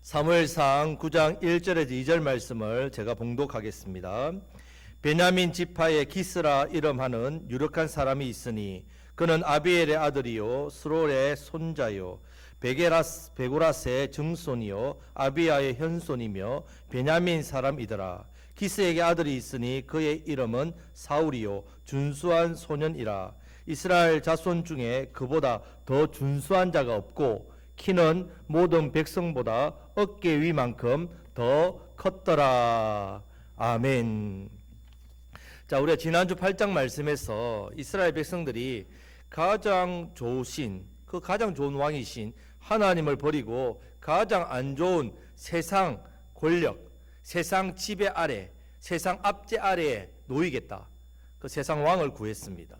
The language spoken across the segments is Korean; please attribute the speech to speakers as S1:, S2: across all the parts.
S1: 사무엘상 9장 1절에서 2절 말씀을 제가 봉독하겠습니다. 베냐민 지파의 기스라 이름하는 유력한 사람이 있으니 그는 아비엘의 아들이요 스롤의 손자요 베고라스의 증손이요 아비야의 현손이며 베냐민 사람이더라. 기스에게 아들이 있으니 그의 이름은 사울이요 준수한 소년이라. 이스라엘 자손 중에 그보다 더 준수한 자가 없고 키는 모든 백성보다 어깨 위만큼 더 컸더라. 아멘. 자, 우리가 지난주 8장 말씀에서 이스라엘 백성들이 가장 좋으신, 그 가장 좋은 왕이신 하나님을 버리고 가장 안 좋은 세상 권력, 세상 지배 아래, 세상 압제 아래에 놓이겠다. 그 세상 왕을 구했습니다.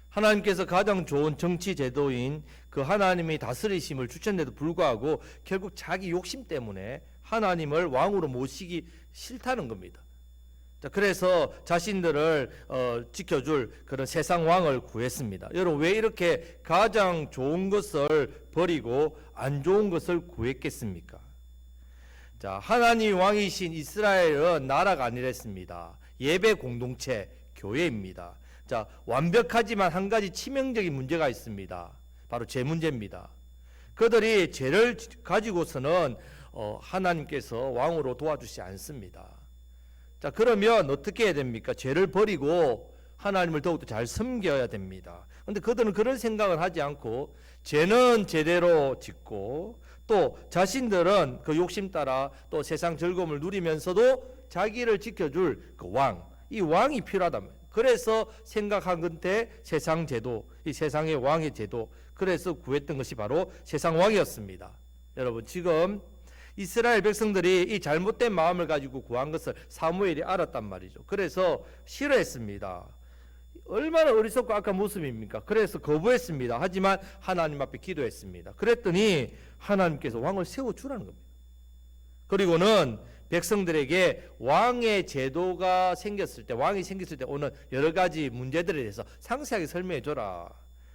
S1: 하나님께서 가장 좋은 정치 제도인 그 하나님이 다스리심을 주셨는데도 불구하고 결국 자기 욕심 때문에 하나님을 왕으로 모시기 싫다는 겁니다. 자, 그래서 자신들을 지켜줄 그런 세상 왕을 구했습니다. 여러분, 왜 이렇게 가장 좋은 것을 버리고 안 좋은 것을 구했겠습니까? 자, 하나님 왕이신 이스라엘은 나라가 아니랬습니다. 예배 공동체, 교회입니다. 자, 완벽하지만 한 가지 치명적인 문제가 있습니다. 바로 죄 문제입니다. 그들이 죄를 가지고서는 하나님께서 왕으로 도와주지 않습니다. 자, 그러면 어떻게 해야 됩니까? 죄를 버리고 하나님을 더욱더 잘 섬겨야 됩니다. 그런데 그들은 그런 생각을 하지 않고 죄는 제대로 짓고 또 자신들은 그 욕심 따라 또 세상 즐거움을 누리면서도 자기를 지켜줄 그 왕, 이 왕이 필요하다면 그래서 생각한 건데 세상 제도, 이 세상의 왕의 제도, 그래서 구했던 것이 바로 세상 왕이었습니다. 여러분, 지금 이스라엘 백성들이 이 잘못된 마음을 가지고 구한 것을 사무엘이 알았단 말이죠. 그래서 싫어했습니다. 얼마나 어리석고 악한 모습입니까? 그래서 거부했습니다. 하지만 하나님 앞에 기도했습니다. 그랬더니 하나님께서 왕을 세워주라는 겁니다. 그리고는 백성들에게 왕의 제도가 생겼을 때, 왕이 생겼을 때 오는 여러 가지 문제들에 대해서 상세하게 설명해 줘라.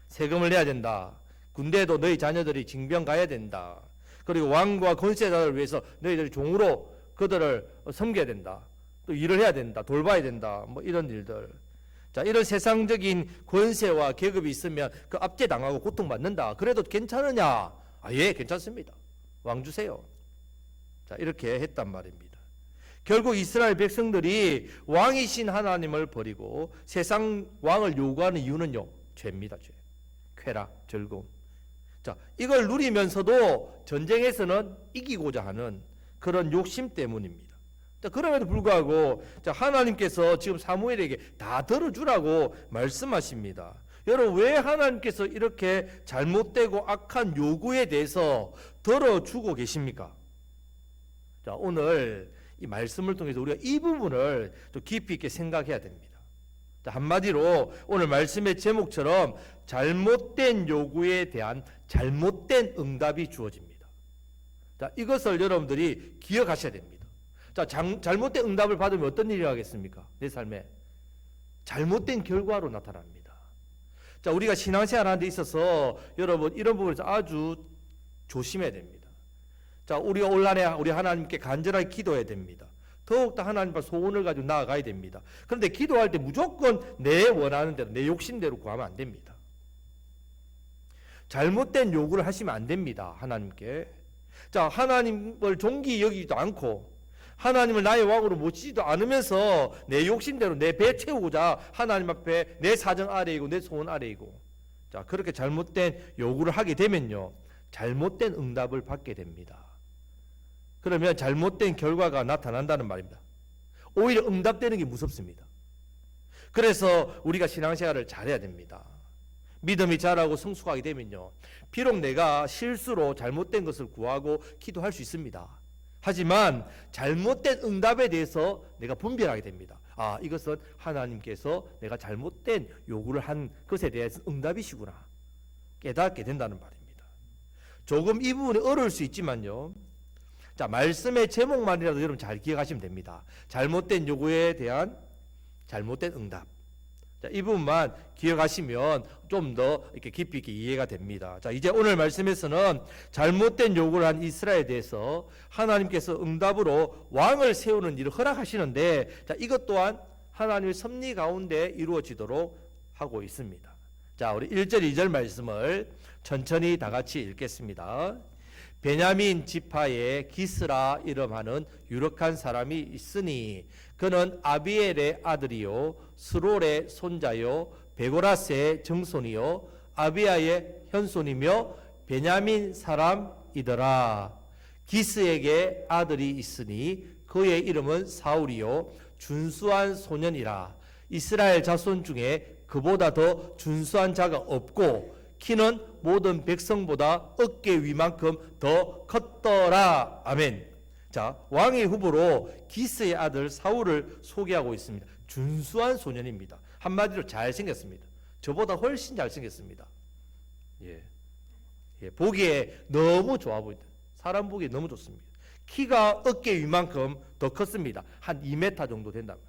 S1: 세금을 내야 된다. 군대도 너희 자녀들이 징병 가야 된다. 그리고 왕과 권세자를 위해서 너희들이 종으로 그들을 섬겨야 된다. 또 일을 해야 된다. 돌봐야 된다. 뭐 이런 일들. 자, 이런 세상적인 권세와 계급이 있으면 그 압제당하고 고통받는다. 그래도 괜찮으냐? 아, 예, 괜찮습니다. 왕 주세요. 자, 이렇게 했단 말입니다. 결국 이스라엘 백성들이 왕이신 하나님을 버리고 세상 왕을 요구하는 이유는요, 죄입니다. 죄. 쾌락, 즐거움. 자, 이걸 누리면서도 전쟁에서는 이기고자 하는 그런 욕심 때문입니다. 자, 그럼에도 불구하고 자, 하나님께서 지금 사무엘에게 다 들어주라고 말씀하십니다. 여러분, 왜 하나님께서 이렇게 잘못되고 악한 요구에 대해서 들어주고 계십니까? 자, 오늘 이 말씀을 통해서 우리가 이 부분을 좀 깊이 있게 생각해야 됩니다. 자, 한마디로 오늘 말씀의 제목처럼 잘못된 요구에 대한 잘못된 응답이 주어집니다. 자, 이것을 여러분들이 기억하셔야 됩니다. 자, 잘못된 응답을 받으면 어떤 일이 하겠습니까? 내 삶에 잘못된 결과로 나타납니다. 자, 우리가 신앙생활 하는 데 있어서 여러분 이런 부분에서 아주 조심해야 됩니다. 자, 우리가 올 한해 우리 하나님께 간절하게 기도해야 됩니다. 더욱더 하나님 앞에 소원을 가지고 나아가야 됩니다. 그런데 기도할 때 무조건 내 원하는 대로, 내 욕심대로 구하면 안 됩니다. 잘못된 요구를 하시면 안 됩니다. 하나님께. 자, 하나님을 존귀 여기지도 않고 하나님을 나의 왕으로 모시지도 않으면서 내 욕심대로 내 배 채우고자 하나님 앞에 내 사정 아래이고 내 소원 아래이고, 자, 그렇게 잘못된 요구를 하게 되면요, 잘못된 응답을 받게 됩니다. 그러면 잘못된 결과가 나타난다는 말입니다. 오히려 응답되는 게 무섭습니다. 그래서 우리가 신앙생활을 잘해야 됩니다. 믿음이 자라고 성숙하게 되면요, 비록 내가 실수로 잘못된 것을 구하고 기도할 수 있습니다. 하지만 잘못된 응답에 대해서 내가 분별하게 됩니다. 아, 이것은 하나님께서 내가 잘못된 요구를 한 것에 대해서 응답이시구나 깨닫게 된다는 말입니다. 조금 이 부분이 어려울 수 있지만요, 자, 말씀의 제목만이라도 여러분 잘 기억하시면 됩니다. 잘못된 요구에 대한 잘못된 응답. 자, 이 부분만 기억하시면 좀 더 이렇게 깊이 있게 이해가 됩니다. 자, 이제 오늘 말씀에서는 잘못된 요구를 한 이스라엘에 대해서 하나님께서 응답으로 왕을 세우는 일을 허락하시는데, 자, 이것 또한 하나님의 섭리 가운데 이루어지도록 하고 있습니다. 자, 우리 1절, 2절 말씀을 천천히 다 같이 읽겠습니다. 베냐민 지파에 기스라 이름하는 유력한 사람이 있으니 그는 아비엘의 아들이요 스롤의 손자요 베고라스의 정손이요 아비야의 현손이며 베냐민 사람이더라. 기스에게 아들이 있으니 그의 이름은 사울이요 준수한 소년이라. 이스라엘 자손 중에 그보다 더 준수한 자가 없고 키는 모든 백성보다 어깨 위만큼 더 컸더라. 아멘. 자, 왕의 후보로 기스의 아들 사울을 소개하고 있습니다. 준수한 소년입니다. 한마디로 잘생겼습니다. 저보다 훨씬 잘생겼습니다. 예. 보기에 너무 좋아 보인다. 사람 보기에 너무 좋습니다. 키가 어깨 위만큼 더 컸습니다. 한 2m 정도 된다면.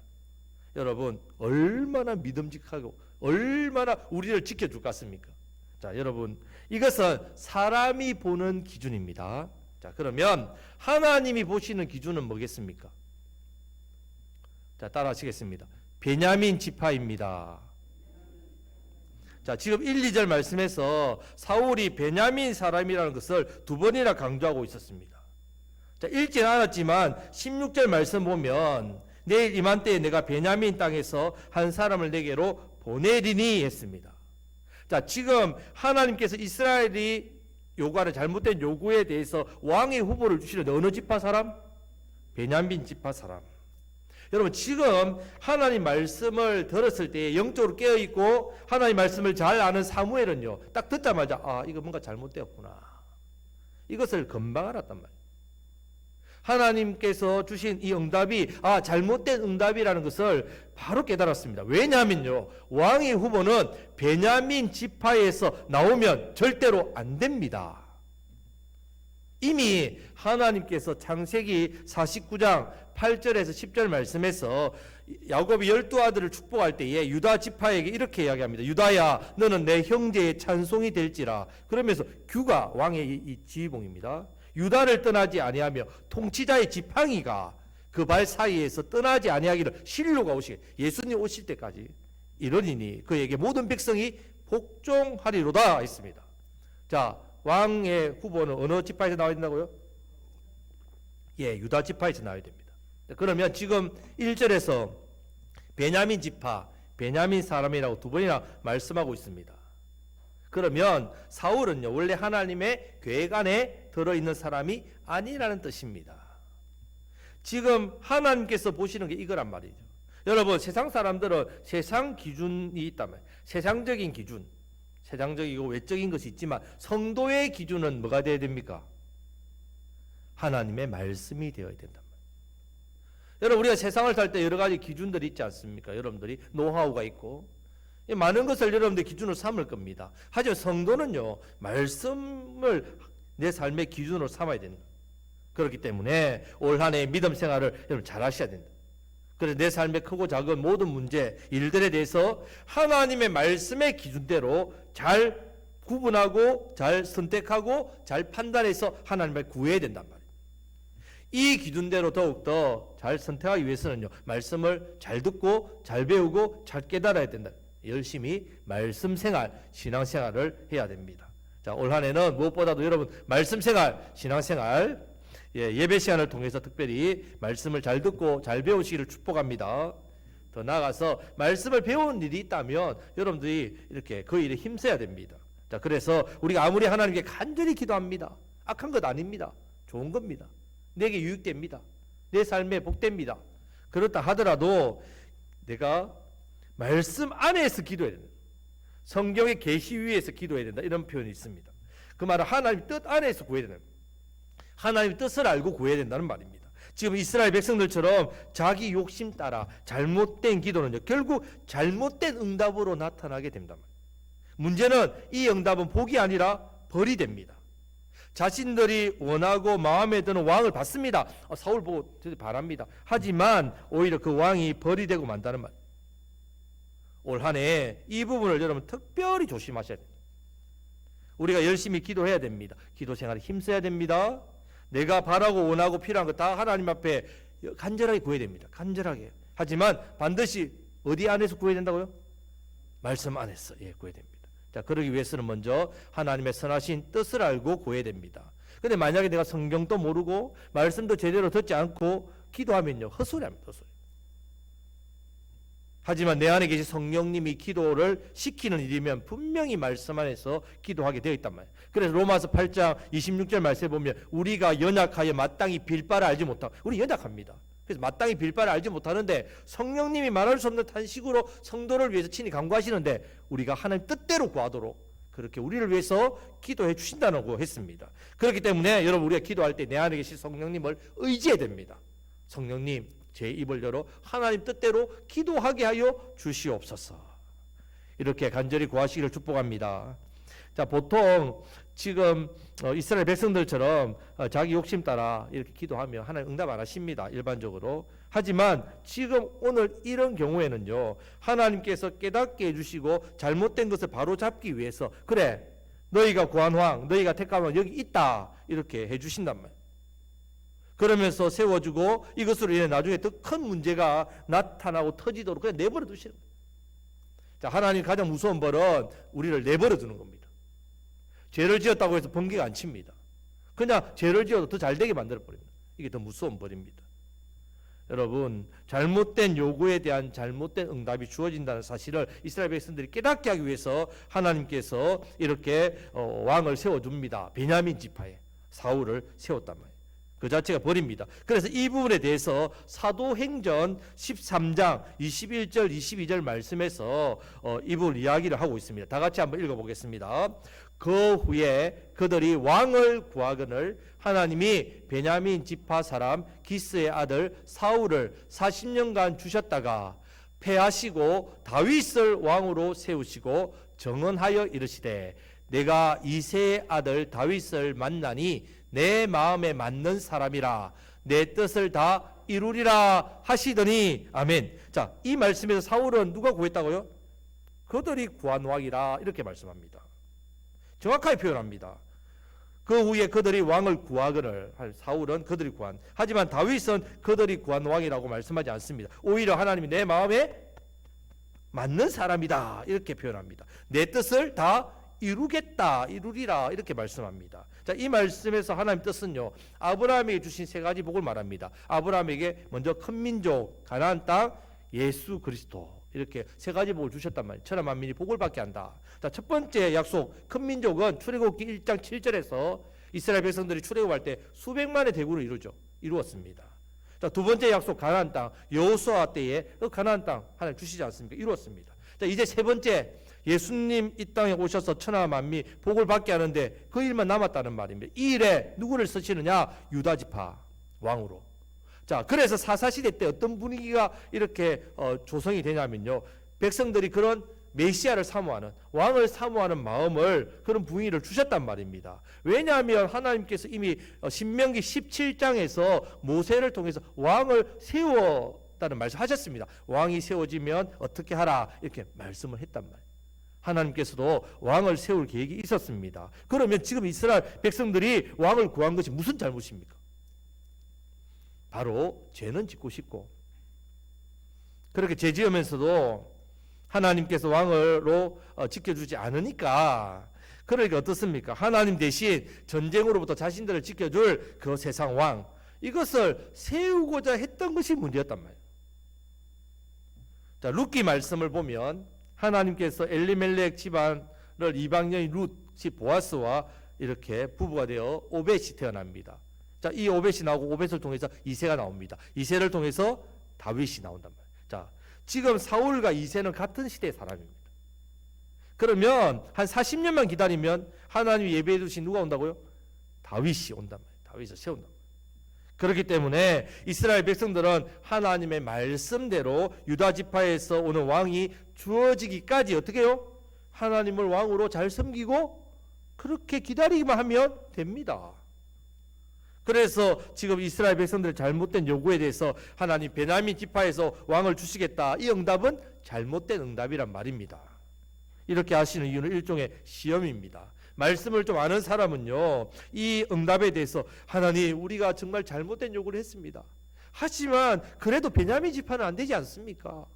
S1: 여러분, 얼마나 믿음직하고 얼마나 우리를 지켜줄 것 같습니까? 자, 여러분, 이것은 사람이 보는 기준입니다. 자, 그러면 하나님이 보시는 기준은 뭐겠습니까? 자, 따라 하시겠습니다. 베냐민 지파입니다. 자, 지금 1, 2절 말씀에서 사울이 베냐민 사람이라는 것을 두 번이나 강조하고 있었습니다. 자, 읽지는 않았지만 16절 말씀 보면 내일 이맘때에 내가 베냐민 땅에서 한 사람을 내게로 보내리니 했습니다. 자, 지금 하나님께서 이스라엘이 요구하는 잘못된 요구에 대해서 왕의 후보를 주시는 어느 지파 사람? 베냐민 지파 사람. 여러분, 지금 하나님 말씀을 들었을 때 영적으로 깨어있고 하나님 말씀을 잘 아는 사무엘은요, 딱 듣자마자 이거 뭔가 잘못되었구나, 이것을 금방 알았단 말이에요. 하나님께서 주신 이 응답이 잘못된 응답이라는 것을 바로 깨달았습니다. 왜냐하면요, 왕의 후보는 베냐민 지파에서 나오면 절대로 안 됩니다. 이미 하나님께서 창세기 49장 8절에서 10절 말씀에서 야곱이 12아들을 축복할 때에 유다 지파에게 이렇게 이야기합니다. 유다야, 너는 내 형제의 찬송이 될지라. 그러면서 규가 왕의 이 지휘봉입니다. 유다를 떠나지 아니하며 통치자의 지팡이가 그 발 사이에서 떠나지 아니하기를 실로가 오시게, 예수님 오실 때까지 이러니니 그에게 모든 백성이 복종하리로다 했습니다. 자, 왕의 후보는 어느 지파에서 나와야 된다고요? 유다 지파에서 나와야 됩니다. 그러면 지금 1절에서 베냐민 지파, 베냐민 사람이라고 두 번이나 말씀하고 있습니다. 그러면 사울은요, 원래 하나님의 계획 안에 들어있는 사람이 아니라는 뜻입니다. 지금 하나님께서 보시는 게 이거란 말이죠. 여러분, 세상 사람들은 세상 기준이 있단 말이에요. 세상적인 기준, 세상적이고 외적인 것이 있지만 성도의 기준은 뭐가 되어야 됩니까? 하나님의 말씀이 되어야 된단 말이에요. 여러분, 우리가 세상을 살 때 여러 가지 기준들이 있지 않습니까? 여러분들이 노하우가 있고 많은 것을 여러분들 기준으로 삼을 겁니다. 하지만 성도는요, 말씀을 내 삶의 기준으로 삼아야 된다. 그렇기 때문에 올 한 해 믿음 생활을 여러분 잘 하셔야 된다. 그래서 내 삶의 크고 작은 모든 문제, 일들에 대해서 하나님의 말씀의 기준대로 잘 구분하고 잘 선택하고 잘 판단해서 하나님을 구해야 된단 말이에요. 이 기준대로 더욱더 잘 선택하기 위해서는요, 말씀을 잘 듣고 잘 배우고 잘 깨달아야 된다. 열심히 말씀 생활, 신앙 생활을 해야 됩니다. 자, 올 한 해는 무엇보다도 여러분 말씀 생활, 신앙 생활, 예배 시간을 통해서 특별히 말씀을 잘 듣고 잘 배우시기를 축복합니다. 더 나아가서 말씀을 배우는 일이 있다면 여러분들이 이렇게 그 일에 힘써야 됩니다. 자, 그래서 우리가 아무리 하나님께 간절히 기도합니다. 악한 것 아닙니다. 좋은 겁니다. 내게 유익됩니다. 내 삶에 복됩니다. 그렇다 하더라도 내가 말씀 안에서 기도해야 된다. 성경의 계시 위에서 기도해야 된다. 이런 표현이 있습니다. 그 말은 하나님 뜻 안에서 구해야 된다. 하나님의 뜻을 알고 구해야 된다는 말입니다. 지금 이스라엘 백성들처럼 자기 욕심 따라 잘못된 기도는요, 결국 잘못된 응답으로 나타나게 된단 말이에요. 문제는 이 응답은 복이 아니라 벌이 됩니다. 자신들이 원하고 마음에 드는 왕을 받습니다. 사울 보고 바랍니다. 하지만 오히려 그 왕이 벌이 되고 만다는 말. 올 한 해 이 부분을 여러분 특별히 조심하셔야 됩니다. 우리가 열심히 기도해야 됩니다. 기도 생활에 힘써야 됩니다. 내가 바라고 원하고 필요한 거 다 하나님 앞에 간절하게 구해야 됩니다. 간절하게. 하지만 반드시 어디 안에서 구해야 된다고요? 말씀 안에서 구해야 됩니다. 자, 그러기 위해서는 먼저 하나님의 선하신 뜻을 알고 구해야 됩니다. 근데 만약에 내가 성경도 모르고 말씀도 제대로 듣지 않고 기도하면요, 헛소리합니다. 헛소리. 하지만 내 안에 계신 성령님이 기도를 시키는 일이면 분명히 말씀 안에서 기도하게 되어 있단 말이에요. 그래서 로마서 8장 26절 말씀에 보면 우리가 연약하여 마땅히 빌 바를 알지 못하고, 우리 연약합니다. 그래서 마땅히 빌 바를 알지 못하는데 성령님이 말할 수 없는 탄식으로 성도를 위해서 친히 간구하시는데 우리가 하나님 뜻대로 구하도록 그렇게 우리를 위해서 기도해 주신다고 했습니다. 그렇기 때문에 여러분, 우리가 기도할 때 내 안에 계신 성령님을 의지해야 됩니다. 성령님, 제 입을 열어 하나님 뜻대로 기도하게 하여 주시옵소서. 이렇게 간절히 구하시기를 축복합니다. 자, 보통 지금 이스라엘 백성들처럼 자기 욕심 따라 이렇게 기도하면 하나님 응답 안 하십니다, 일반적으로. 하지만 지금 오늘 이런 경우에는요, 하나님께서 깨닫게 해주시고 잘못된 것을 바로잡기 위해서, 그래, 너희가 구한 왕, 너희가 택한 왕 여기 있다, 이렇게 해주신단 말이에요. 그러면서 세워주고 이것으로 인해 나중에 더 큰 문제가 나타나고 터지도록 그냥 내버려 두시는 거예요. 자, 하나님 가장 무서운 벌은 우리를 내버려 두는 겁니다. 죄를 지었다고 해서 번개가 안 칩니다. 그냥 죄를 지어도 더 잘되게 만들어 버립니다. 이게 더 무서운 벌입니다. 여러분, 잘못된 요구에 대한 잘못된 응답이 주어진다는 사실을 이스라엘 백성들이 깨닫게 하기 위해서 하나님께서 이렇게 왕을 세워줍니다. 베냐민 지파에 사울을 세웠단 말이에요. 그 자체가 벌입니다. 그래서 이 부분에 대해서 사도행전 13장 21절 22절 말씀에서 이 부분 이야기를 하고 있습니다. 다 같이 한번 읽어보겠습니다. 그 후에 그들이 왕을 구하거늘 하나님이 베냐민 지파 사람 기스의 아들 사울을 40년간 주셨다가 패하시고 다윗을 왕으로 세우시고 정언하여 이르시되 내가 이새의 아들 다윗을 만나니 내 마음에 맞는 사람이라 내 뜻을 다 이루리라 하시더니 아멘. 자, 이 말씀에서 사울은 누가 구했다고요? 그들이 구한 왕이라 이렇게 말씀합니다. 정확하게 표현합니다. 그 후에 그들이 왕을 구하거늘, 사울은 그들이 구한, 하지만 다윗은 그들이 구한 왕이라고 말씀하지 않습니다. 오히려 하나님이 내 마음에 맞는 사람이다 이렇게 표현합니다. 내 뜻을 다 이루겠다, 이루리라 이렇게 말씀합니다. 자, 이 말씀에서 하나님 뜻은요, 아브라함에게 주신 세 가지 복을 말합니다. 아브라함에게 먼저 큰 민족, 가나안 땅, 예수 그리스도 이렇게 세 가지 복을 주셨단 말이에요. 천하 만민이 복을 받게 한다. 자, 첫 번째 약속, 큰 민족은 출애굽기 1장 7절에서 이스라엘 백성들이 출애굽할 때 수백만의 대군을 이루었습니다. 자, 두 번째 약속, 가나안 땅, 여호수아 때에 그 가나안 땅 하나님 주시지 않습니까? 이루었습니다. 자, 이제 세 번째, 예수님 이 땅에 오셔서 천하 만민 복을 받게 하는데 그 일만 남았다는 말입니다. 이 일에 누구를 쓰시느냐? 유다 지파 왕으로. 자, 그래서 사사시대 때 어떤 분위기가 이렇게 조성이 되냐면요, 백성들이 그런 메시아를 사모하는, 왕을 사모하는 마음을, 그런 분위기를 주셨단 말입니다. 왜냐하면 하나님께서 이미 신명기 17장에서 모세를 통해서 왕을 세웠다는 말씀하셨습니다. 왕이 세워지면 어떻게 하라 이렇게 말씀을 했단 말이에요. 하나님께서도 왕을 세울 계획이 있었습니다. 그러면 지금 이스라엘 백성들이 왕을 구한 것이 무슨 잘못입니까? 바로 죄는 짓고 싶고, 그렇게 죄 지으면서도 하나님께서 왕으로 지켜주지 않으니까, 그러니까 어떻습니까? 하나님 대신 전쟁으로부터 자신들을 지켜줄 그 세상 왕, 이것을 세우고자 했던 것이 문제였단 말이에요. 자, 룻기 말씀을 보면 하나님께서 엘리멜렉 집안을 이방여인 룻이 보아스와 이렇게 부부가 되어 오벳이 태어납니다. 자, 이 오벳이 나오고 오벳을 통해서 이새가 나옵니다. 이새를 통해서 다윗이 나온단 말이에요. 자, 지금 사울과 이새는 같은 시대의 사람입니다. 그러면 한 40년만 기다리면 하나님이 예배해 두신 누가 온다고요? 다윗이 온단 말이에요. 다윗을 세운단 말이에요. 그렇기 때문에 이스라엘 백성들은 하나님의 말씀대로 유다 지파에서 오는 왕이 주어지기까지 어떻게 해요? 하나님을 왕으로 잘 섬기고 그렇게 기다리기만 하면 됩니다. 그래서 지금 이스라엘 백성들의 잘못된 요구에 대해서 하나님 베냐민 지파에서 왕을 주시겠다, 이 응답은 잘못된 응답이란 말입니다. 이렇게 하시는 이유는 일종의 시험입니다. 말씀을 좀 아는 사람은요, 이 응답에 대해서 하나님, 우리가 정말 잘못된 요구를 했습니다. 하지만 그래도 베냐민 지파는 안 되지 않습니까?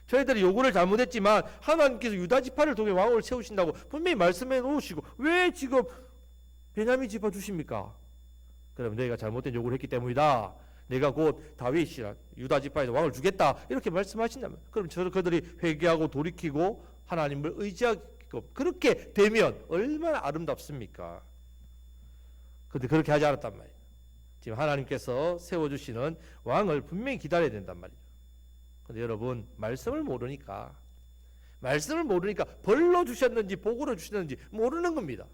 S1: 저희들이 요구를 잘못했지만 하나님께서 유다 지파를 통해 왕을 세우신다고 분명히 말씀해 놓으시고 왜 지금 베냐민 지파 주십니까? 그럼 너희가 잘못된 요구를 했기 때문이다. 내가 곧 다윗이라 유다 지파에서 왕을 주겠다. 이렇게 말씀하신다면 그럼 그들이 회개하고 돌이키고 하나님을 의지하고 그렇게 되면 얼마나 아름답습니까? 그런데 그렇게 하지 않았단 말이에요. 지금 하나님께서 세워주시는 왕을 분명히 기다려야 된단 말이죠. 그런데 여러분, 말씀을 모르니까 벌로 주셨는지 복으로 주셨는지 모르는 겁니다.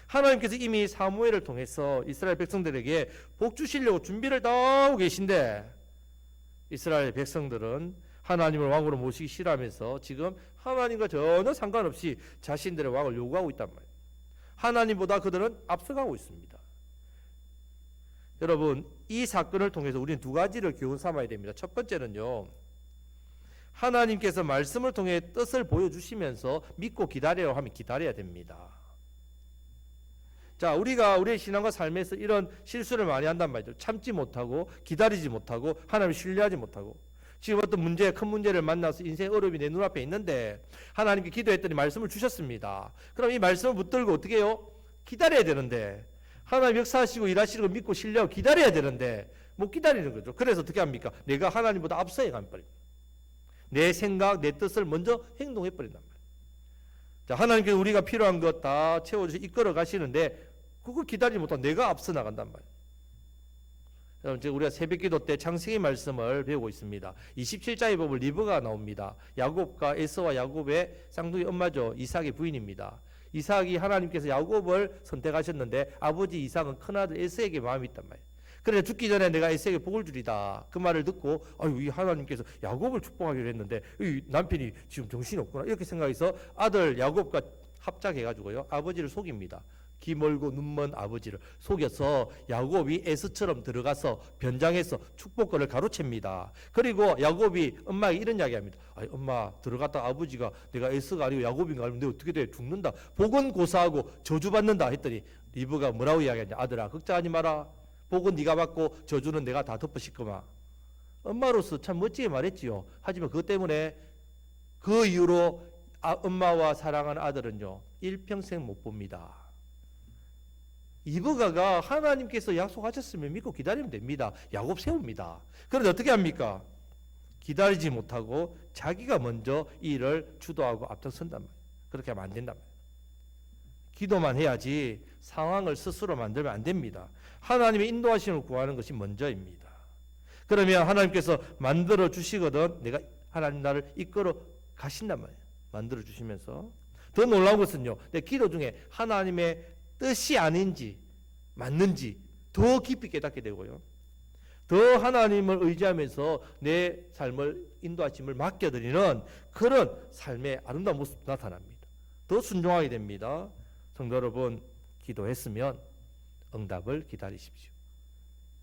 S1: 하나님께서 이미 사무엘을 통해서 이스라엘 백성들에게 복 주시려고 준비를 다 하고 계신데 이스라엘 백성들은 하나님을 왕으로 모시기 싫어하면서 지금 하나님과 전혀 상관없이 자신들의 왕을 요구하고 있단 말이에요. 하나님보다 그들은 앞서가고 있습니다. 여러분, 이 사건을 통해서 우리는 두 가지를 교훈 삼아야 됩니다. 첫 번째는요, 하나님께서 말씀을 통해 뜻을 보여주시면서 믿고 기다려야 하면 기다려야 됩니다. 자, 우리가 우리의 신앙과 삶에서 이런 실수를 많이 한단 말이죠. 참지 못하고 기다리지 못하고 하나님을 신뢰하지 못하고 지금 어떤 문제, 큰 문제를 만나서 인생의 어려움이 내 눈앞에 있는데 하나님께 기도했더니 말씀을 주셨습니다. 그럼 이 말씀을 붙들고 어떻게 해요? 기다려야 되는데 하나님 역사하시고 일하시는 걸 믿고 신뢰하고 기다려야 되는데 못 기다리는 거죠. 그래서 어떻게 합니까? 내가 하나님보다 앞서야 가버립니다. 내 생각, 내 뜻을 먼저 행동해 버린단 말이에요. 자, 하나님께서 우리가 필요한 것 다 채워주시 이끌어 가시는데 그걸 기다리지 못하고 내가 앞서 나간단 말이에요. 여러분, 우리가 새벽기도 때 창세기 말씀을 배우고 있습니다. 27자의 법을 리브가 나옵니다. 야곱과 에서와 야곱의 쌍둥이 엄마죠. 이삭의 부인입니다. 이삭이 하나님께서 야곱을 선택하셨는데 아버지 이삭은 큰아들 에서에게 마음이 있단 말이에요. 그래서 죽기 전에 내가 에서에게 복을 주리다. 그 말을 듣고 아유, 이 하나님께서 야곱을 축복하기로 했는데 이 남편이 지금 정신이 없구나 이렇게 생각해서 아들 야곱과 합작해가지고요 아버지를 속입니다. 기 멀고 눈 먼 아버지를 속여서 야곱이 에서처럼 들어가서 변장해서 축복권을 가로챕니다. 그리고 야곱이 엄마에게 이런 이야기합니다. 아니, 엄마 들어갔다 아버지가 내가 에서가 아니고 야곱인가 하면 내가 어떻게 돼? 죽는다. 복은 고사하고 저주받는다 했더니 리브가 뭐라고 이야기하냐. 아들아 걱정하지 마라. 복은 네가 받고 저주는 내가 다 덮으실 거마. 엄마로서 참 멋지게 말했지요. 하지만 그것 때문에 그 이후로 엄마와 사랑하는 아들은요 일평생 못 봅니다. 이브가가 하나님께서 약속하셨으면 믿고 기다리면 됩니다. 야곱 세웁니다. 그런데 어떻게 합니까? 기다리지 못하고 자기가 먼저 이 일을 주도하고 앞장선단 말이에요. 그렇게 하면 안 된단 말이에요. 기도만 해야지 상황을 스스로 만들면 안 됩니다. 하나님의 인도하심을 구하는 것이 먼저입니다. 그러면 하나님께서 만들어 주시거든 내가 하나님 나를 이끌어 가신단 말이에요. 만들어 주시면서 더 놀라운 것은요. 내 기도 중에 하나님의 뜻이 아닌지 맞는지 더 깊이 깨닫게 되고요. 더 하나님을 의지하면서 내 삶을 인도하심을 맡겨드리는 그런 삶의 아름다운 모습 나타납니다. 더 순종하게 됩니다. 성도 여러분, 기도했으면 응답을 기다리십시오.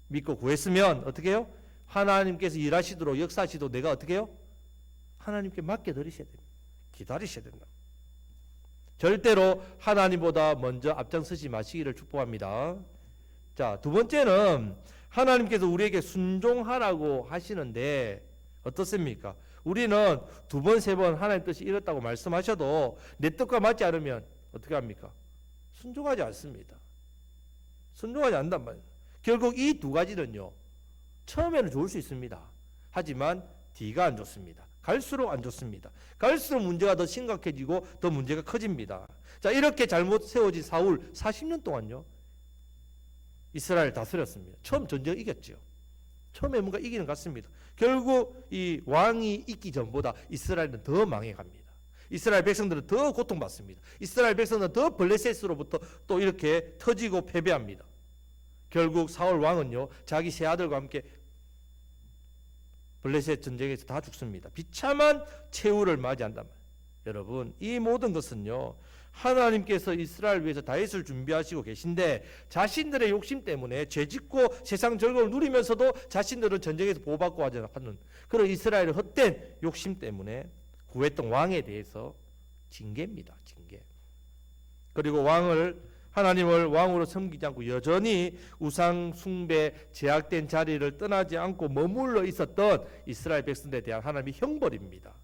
S1: 믿고 구했으면 어떻게 해요? 하나님께서 일하시도록 역사하시도록 내가 어떻게 해요? 하나님께 맡겨드리셔야 됩니다. 기다리셔야 된다. 절대로 하나님보다 먼저 앞장서지 마시기를 축복합니다. 자, 두 번째는 하나님께서 우리에게 순종하라고 하시는데 어떻습니까? 우리는 두 번, 세 번 하나님 뜻이 이렇다고 말씀하셔도 내 뜻과 맞지 않으면 어떻게 합니까? 순종하지 않습니다. 순종하지 않는단 말이에요. 결국 이 두 가지는요. 처음에는 좋을 수 있습니다. 하지만 뒤가 안 좋습니다. 갈수록 안 좋습니다. 갈수록 문제가 더 심각해지고 더 문제가 커집니다. 자, 이렇게 잘못 세워진 사울 40년 동안요. 이스라엘 다스렸습니다. 처음 전쟁 이겼죠. 처음에 뭔가 이기는 것 같습니다. 결국 이 왕이 있기 전보다 이스라엘은 더 망해갑니다. 이스라엘 백성들은 더 고통받습니다. 이스라엘 백성들은 더 블레셋으로부터 또 이렇게 터지고 패배합니다. 결국 사울 왕은요. 자기 세 아들과 함께 블레셋 전쟁에서 다 죽습니다. 비참한 최후를 맞이한단 말이에요. 여러분, 이 모든 것은요. 하나님께서 이스라엘 위해서 다윗을 준비하시고 계신데 자신들의 욕심 때문에 죄짓고 세상 즐거움을 누리면서도 자신들은 전쟁에서 보호받고 하는 그런 이스라엘의 헛된 욕심 때문에 구했던 왕에 대해서 징계입니다. 징계. 그리고 하나님을 왕으로 섬기지 않고 여전히 우상 숭배 제약된 자리를 떠나지 않고 머물러 있었던 이스라엘 백성들에 대한 하나님의 형벌입니다.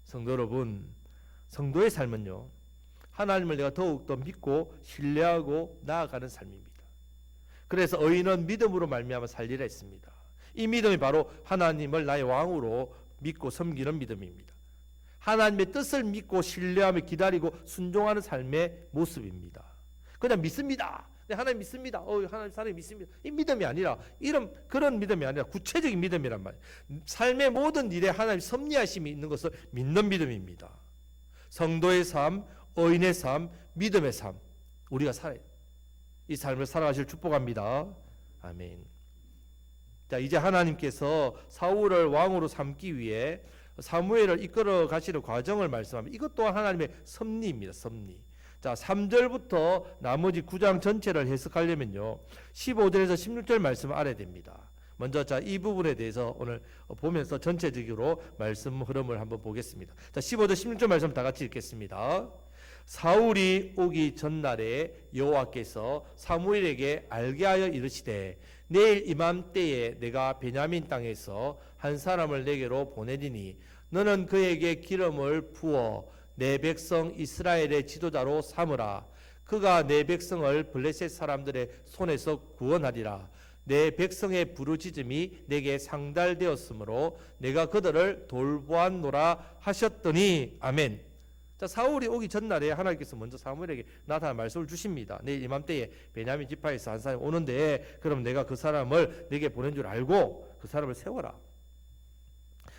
S1: 성도 여러분, 성도의 삶은요, 하나님을 내가 더욱더 믿고 신뢰하고 나아가는 삶입니다. 그래서 의인은 믿음으로 말미암아 살리라 했습니다. 이 믿음이 바로 하나님을 나의 왕으로 믿고 섬기는 믿음입니다. 하나님의 뜻을 믿고 신뢰하며 기다리고 순종하는 삶의 모습입니다. 그냥 믿습니다. 하나님 믿습니다. 하나님 사람이 믿습니다. 이 믿음이 아니라 그런 믿음이 아니라 구체적인 믿음이란 말이에요. 삶의 모든 일에 하나님 섭리하심이 있는 것을 믿는 믿음입니다. 성도의 삶, 의인의 삶, 믿음의 삶, 우리가 살아요. 이 삶을 살아가실 축복합니다. 아멘. 자, 이제 하나님께서 사울을 왕으로 삼기 위해 사무엘을 이끌어 가시는 과정을 말씀합니다. 이것 또한 하나님의 섭리입니다. 섭리. 자, 3절부터 나머지 9장 전체를 해석하려면요, 15절에서 16절 말씀을 알아야 됩니다. 먼저 이 부분에 대해서 오늘 보면서 전체적으로 말씀 흐름을 한번 보겠습니다. 자, 15절 16절 말씀 다 같이 읽겠습니다. 사울이 오기 전날에 여호와께서 사무엘에게 알게 하여 이르시되 내일 이맘때에 내가 베냐민 땅에서 한 사람을 내게로 보내리니 너는 그에게 기름을 부어 내 백성 이스라엘의 지도자로 삼으라. 그가 내 백성을 블레셋 사람들의 손에서 구원하리라. 내 백성의 부르짖음이 내게 상달되었으므로 내가 그들을 돌보았노라 하셨더니 아멘. 자, 사울이 오기 전날에 하나님께서 먼저 사무엘에게 나타나 말씀을 주십니다. 내일 이맘때에 베냐민 지파에서 한 사람이 오는데 그럼 내가 그 사람을 내게 보낸 줄 알고 그 사람을 세워라.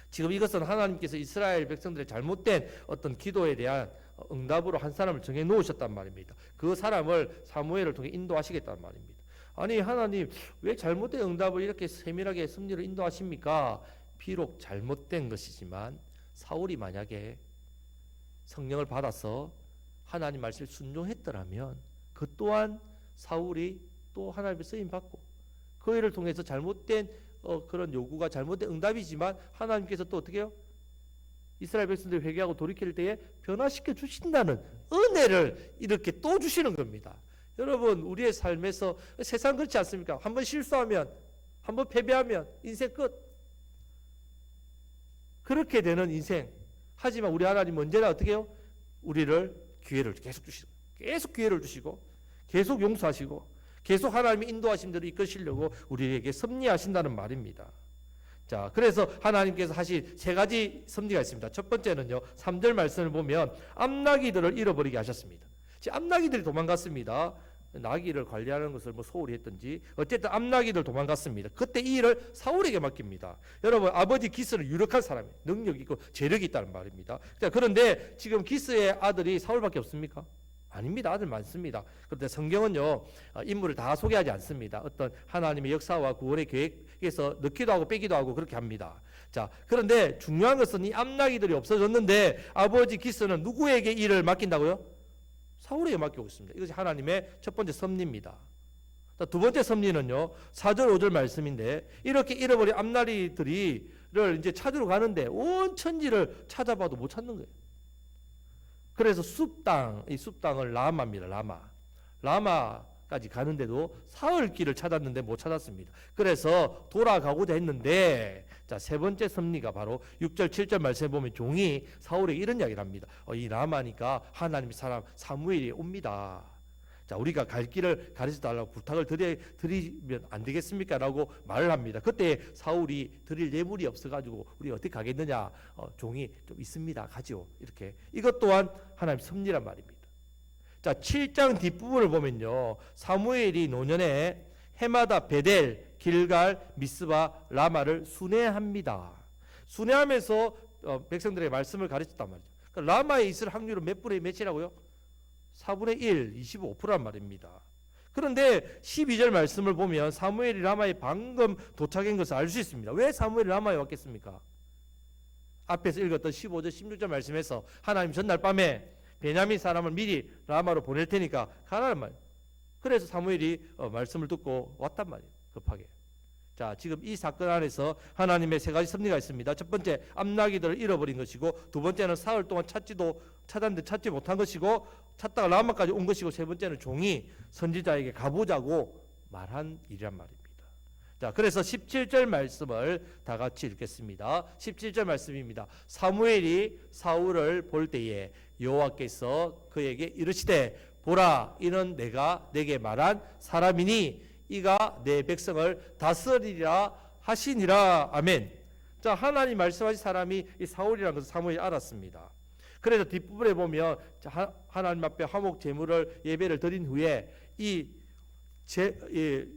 S1: 지금 이것은 하나님께서 이스라엘 백성들의 잘못된 어떤 기도에 대한 응답으로 한 사람을 정해 놓으셨단 말입니다. 그 사람을 사무엘을 통해 인도하시겠다는 말입니다. 아니, 하나님 왜 잘못된 응답을 이렇게 세밀하게 섭리로 인도하십니까? 비록 잘못된 것이지만 사울이 만약에 성령을 받아서 하나님 말씀에 순종했더라면 그 또한 사울이 또 하나님의 쓰임 받고 그 일을 통해서 잘못된 그런 요구가 잘못된 응답이지만 하나님께서 또 어떻게 해요? 이스라엘 백성들이 회개하고 돌이킬 때에 변화시켜 주신다는 은혜를 이렇게 또 주시는 겁니다. 여러분, 우리의 삶에서 세상 그렇지 않습니까? 한번 실수하면, 한번 패배하면 인생 끝. 그렇게 되는 인생. 하지만 우리 하나님은 언제나 어떻게 해요? 우리를 기회를 계속 주시고, 계속 기회를 주시고, 계속 용서하시고, 계속 하나님의 인도하신 대로 이끄시려고 우리에게 섭리하신다는 말입니다. 자, 그래서 하나님께서 하신 세 가지 섭리가 있습니다. 첫 번째는요, 3절 말씀을 보면 암나기들을 잃어버리게 하셨습니다. 지금 암나기들이 도망갔습니다. 나귀를 관리하는 것을 소홀히 했든지 어쨌든 암나기들 도망갔습니다. 그때 이 일을 사울에게 맡깁니다. 여러분, 아버지 기스는 유력한 사람이에요. 능력이 있고 재력이 있다는 말입니다. 그런데 지금 기스의 아들이 사울밖에 없습니까? 아닙니다. 아들 많습니다. 그런데 성경은요, 인물을 다 소개하지 않습니다. 어떤 하나님의 역사와 구원의 계획에서 넣기도 하고 빼기도 하고 그렇게 합니다. 자, 그런데 중요한 것은 이 암나기들이 없어졌는데 아버지 기스는 누구에게 일을 맡긴다고요? 사울에게 맡기고 있습니다. 이것이 하나님의 첫 번째 섭리입니다. 두 번째 섭리는요, 4절 5절 말씀인데 이렇게 잃어버린 암나기들을 이제 찾으러 가는데 온 천지를 찾아봐도 못 찾는 거예요. 그래서 이 숲땅을 라마입니다. 라마까지 가는데도 사흘 길을 찾았는데 못 찾았습니다. 그래서 돌아가고자 했는데, 자, 세 번째 섭리가 바로 6절 7절 말씀에 보면 종이 사울에게 이런 이야기를 합니다. 이 라마니까 하나님의 사람 사무엘이 옵니다. 자, 우리가 갈 길을 가르쳐 달라고 부탁을 드리면 안 되겠습니까? 라고 말을 합니다. 그때 사울이 드릴 예물이 없어가지고 우리 어떻게 가겠느냐? 종이 좀 있습니다. 가지요. 이렇게. 이것 또한 하나님 섭리란 말입니다. 자, 7장 뒷부분을 보면요, 사무엘이 노년에 해마다 베델, 길갈, 미스바, 라마를 순회합니다. 순회하면서 백성들의 말씀을 가르쳤단 말이죠. 그러니까 라마에 있을 확률은 몇 분의 몇이라고요? 4분의 1, 25%란 말입니다. 그런데 12절 말씀을 보면 사무엘이 라마에 방금 도착한 것을 알 수 있습니다. 왜 사무엘이 라마에 왔겠습니까? 앞에서 읽었던 15절 16절 말씀에서 하나님 전날 밤에 베냐민 사람을 미리 라마로 보낼 테니까 가라는 말. 그래서 사무엘이 말씀을 듣고 왔단 말이에요. 급하게. 자, 지금 이 사건 안에서 하나님의 세 가지 섭리가 있습니다. 첫 번째, 암나기들을 잃어버린 것이고, 두 번째는 사흘 동안 찾았는데 찾지 못한 것이고, 찾다가 라마까지 온 것이고, 세 번째는 종이 선지자에게 가보자고 말한 일이란 말입니다. 자, 그래서 17절 말씀을 다 같이 읽겠습니다. 17절 말씀입니다. 사무엘이 사울을 볼 때에 여호와께서 그에게 이르시되 보라, 이는 내가 내게 말한 사람이니 이가 내 백성을 다스리리라 하시니라. 아멘. 자, 하나님 말씀하신 사람이 이 사울이라는 것을 사무엘이 알았습니다. 그래서 뒷부분에 보면 하나님 앞에 화목 제물을 예배를 드린 후에 이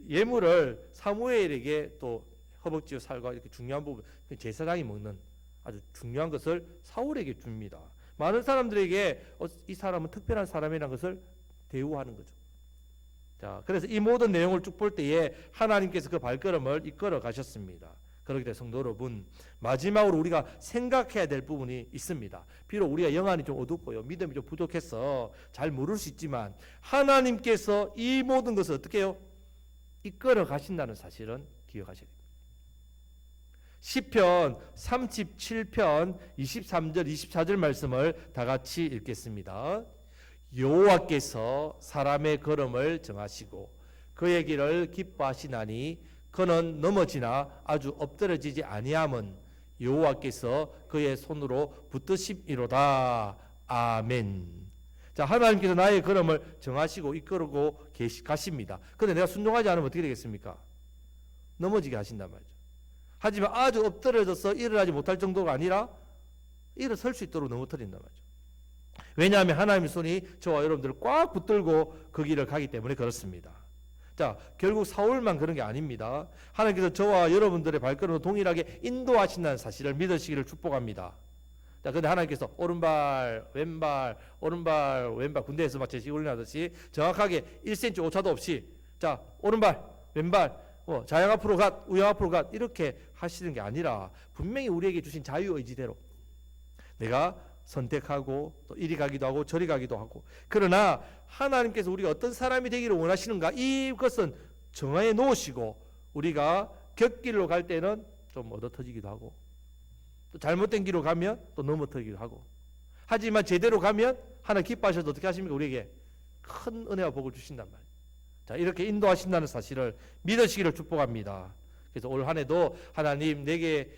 S1: 예물을 사무엘에게 또 허벅지와 살과 이렇게 중요한 부분, 제사장이 먹는 아주 중요한 것을 사울에게 줍니다. 많은 사람들에게 이 사람은 특별한 사람이라는 것을 대우하는 거죠. 자, 그래서 이 모든 내용을 쭉 볼 때에 하나님께서 그 발걸음을 이끌어 가셨습니다. 그렇기 때문에 성도 여러분, 마지막으로 우리가 생각해야 될 부분이 있습니다. 비록 우리가 영안이 좀 어둡고요, 믿음이 좀 부족해서 잘 모를 수 있지만 하나님께서 이 모든 것을 어떻게 해요? 이끌어 가신다는 사실은 기억하셔야 됩니다. 시편 37편 23절 24절 말씀을 다 같이 읽겠습니다. 여호와께서 사람의 걸음을 정하시고 그의 길을 기뻐하시나니 그는 넘어지나 아주 엎드러지지 아니함은 여호와께서 그의 손으로 붙드심이로다. 아멘. 자, 하나님께서 나의 걸음을 정하시고 이끌고 가십니다. 그런데 내가 순종하지 않으면 어떻게 되겠습니까? 넘어지게 하신단 말이죠. 하지만 아주 엎드려져서 일어나지 못할 정도가 아니라 일어설 수 있도록 넘어뜨린단 말이죠. 왜냐하면 하나님의 손이 저와 여러분들을 꽉 붙들고 그 길을 가기 때문에 그렇습니다. 자, 결국 사울만 그런 게 아닙니다. 하나님께서 저와 여러분들의 발걸음을 동일하게 인도하신다는 사실을 믿으시기를 축복합니다. 자, 근데 하나님께서 오른발, 왼발, 오른발, 왼발, 군대에서 막 제시 훈련하듯이 정확하게 1cm 오차도 없이, 자, 오른발, 왼발, 좌양 앞으로 가, 우양 앞으로 가, 이렇게 하시는 게 아니라 분명히 우리에게 주신 자유의지대로 내가 선택하고 또 이리 가기도 하고 저리 가기도 하고, 그러나 하나님께서 우리가 어떤 사람이 되기를 원하시는가, 이것은 정해 놓으시고 우리가 곁길로 갈 때는 좀 얻어터지기도 하고 또 잘못된 길로 가면 또 넘어뜨리기도 하고, 하지만 제대로 가면 하나님 기뻐하셔서 어떻게 하십니까? 우리에게 큰 은혜와 복을 주신단 말이에요. 자, 이렇게 인도하신다는 사실을 믿으시기를 축복합니다. 그래서 올 한 해도 하나님 내게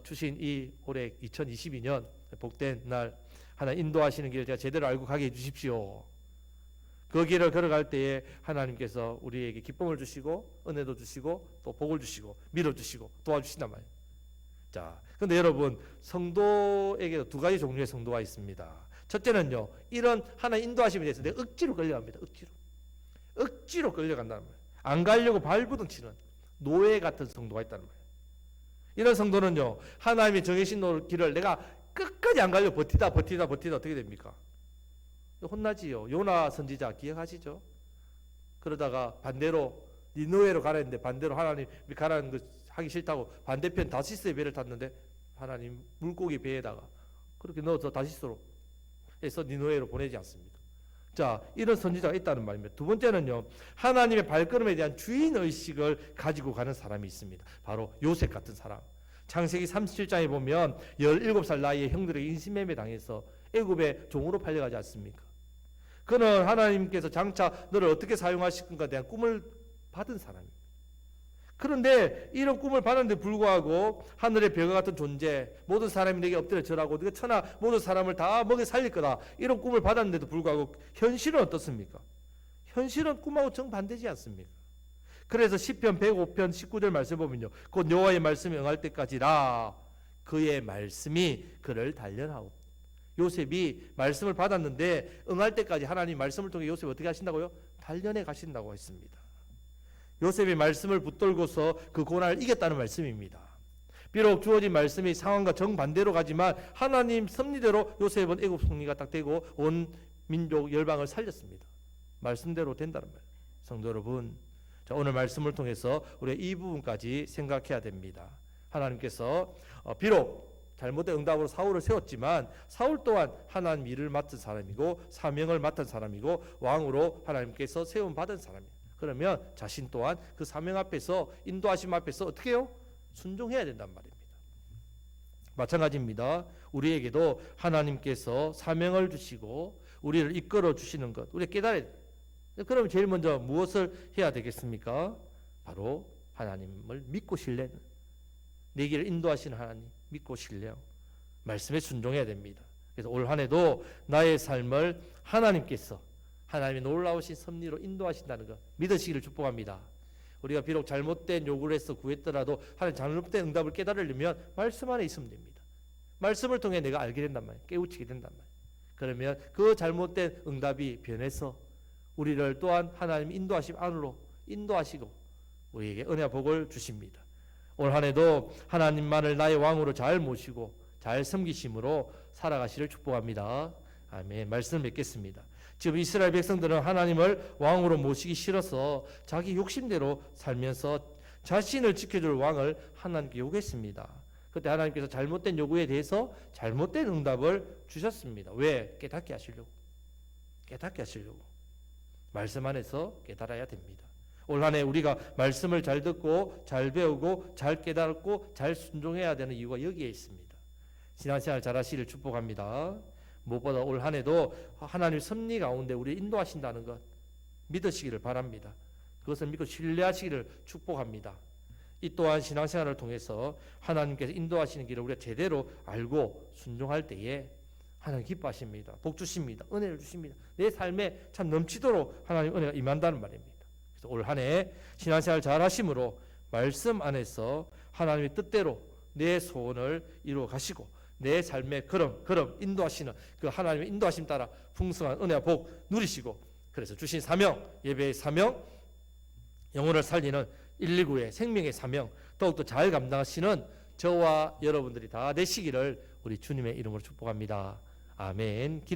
S1: 주신 이 올해 2022년 복된 날 하나님 인도하시는 길을 제가 제대로 알고 가게 해주십시오. 그 길을 걸어갈 때에 하나님께서 우리에게 기쁨을 주시고 은혜도 주시고 또 복을 주시고 밀어주시고 도와주신단 말이에요. 자, 근데 여러분, 성도에게도 두 가지 종류의 성도가 있습니다. 첫째는요, 이런 하나님 인도하심에 대해서 내가 억지로 끌려갑니다. 억지로 끌려간다는 말이에요. 안 가려고 발부둥 치는 노예 같은 성도가 있다는 말이에요. 이런 성도는요, 하나님이 정해신 길을 내가 끝까지 안 가려고 버티다 어떻게 됩니까? 혼나지요. 요나 선지자 기억하시죠? 그러다가 반대로 니느웨로 가라 했는데 반대로 하나님이 가라는 거 하기 싫다고 반대편 다시스의 배를 탔는데 하나님 물고기 배에다가 그렇게 넣어서 다시스로 해서 니느웨로 보내지 않습니까? 자, 이런 선지자가 있다는 말입니다. 두 번째는요, 하나님의 발걸음에 대한 주인의식을 가지고 가는 사람이 있습니다. 바로 요셉 같은 사람. 창세기 37장에 보면 17살 나이에 형들에게 인신매매 당해서 애굽의 종으로 팔려가지 않습니까? 그는 하나님께서 장차 너를 어떻게 사용하실 건가에 대한 꿈을 받은 사람입니다. 그런데 이런 꿈을 받았는데 불구하고 하늘의 별과 같은 존재, 모든 사람이 내게 엎드려 절하고 네가 천하 모든 사람을 다 먹여 살릴 거다, 이런 꿈을 받았는데도 불구하고 현실은 어떻습니까? 현실은 꿈하고 정반대지 않습니까? 그래서 시편 105편 19절 말씀 보면요, 곧 여호와의 말씀이 응할 때까지라 그의 말씀이 그를 단련하오. 요셉이 말씀을 받았는데 응할 때까지 하나님 말씀을 통해 요셉이 어떻게 하신다고요? 단련해 가신다고 했습니다. 요셉이 말씀을 붙들고서 그 고난을 이겼다는 말씀입니다. 비록 주어진 말씀이 상황과 정반대로 가지만 하나님 섭리대로 요셉은 애굽 총리가 딱 되고 온 민족 열방을 살렸습니다. 말씀대로 된다는 말이에요. 성도 여러분, 자, 오늘 말씀을 통해서 우리가 이 부분까지 생각해야 됩니다. 하나님께서 비록 잘못된 응답으로 사울을 세웠지만 사울 또한 하나님 일을 맡은 사람이고 사명을 맡은 사람이고 왕으로 하나님께서 세움 받은 사람이에요. 그러면 자신 또한 그 사명 앞에서 인도하심 앞에서 어떻게 해요? 순종해야 된단 말입니다. 마찬가지입니다. 우리에게도 하나님께서 사명을 주시고 우리를 이끌어 주시는 것 우리 깨달아야 돼요. 그럼 제일 먼저 무엇을 해야 되겠습니까? 바로 하나님을 믿고 신뢰는 내 길을 인도하시는 하나님 믿고 신뢰하고 말씀에 순종해야 됩니다. 그래서 올 한 해도 나의 삶을 하나님께서 하나님의 놀라우신 섭리로 인도하신다는 것 믿으시기를 축복합니다. 우리가 비록 잘못된 요구를 해서 구했더라도 하나님 잘못된 응답을 깨달으려면 말씀 안에 있으면 됩니다. 말씀을 통해 내가 알게 된단 말이에요. 깨우치게 된단 말이에요. 그러면 그 잘못된 응답이 변해서 우리를 또한 하나님 인도하심 안으로 인도하시고 우리에게 은혜와 복을 주십니다. 올 한 해도 하나님만을 나의 왕으로 잘 모시고 잘 섬기심으로 살아가시를 축복합니다. 아멘. 말씀을 맺겠습니다. 지금 이스라엘 백성들은 하나님을 왕으로 모시기 싫어서 자기 욕심대로 살면서 자신을 지켜줄 왕을 하나님께 요구했습니다. 그때 하나님께서 잘못된 요구에 대해서 잘못된 응답을 주셨습니다. 왜? 깨닫게 하시려고. 깨닫게 하시려고. 말씀 안에서 깨달아야 됩니다. 올 한 해 우리가 말씀을 잘 듣고 잘 배우고 잘 깨닫고 잘 순종해야 되는 이유가 여기에 있습니다. 신앙생활 잘하시기를 축복합니다. 무엇보다 올 한 해도 하나님 섭리 가운데 우리를 인도하신다는 것 믿으시기를 바랍니다. 그것을 믿고 신뢰하시기를 축복합니다. 이 또한 신앙생활을 통해서 하나님께서 인도하시는 길을 우리가 제대로 알고 순종할 때에 하나님 기뻐하십니다. 복 주십니다. 은혜를 주십니다. 내 삶에 참 넘치도록 하나님 은혜가 임한다는 말입니다. 그래서 올 한 해 신앙생활 잘 하심으로 말씀 안에서 하나님의 뜻대로 내 소원을 이루어 가시고 내 삶의 걸음 인도하시는 그 하나님의 인도하심 따라 풍성한 은혜와 복 누리시고 그래서 주신 사명 예배의 사명 영혼을 살리는 119의 생명의 사명 더욱더 잘 감당하시는 저와 여러분들이 다 되시기를 우리 주님의 이름으로 축복합니다. 아멘.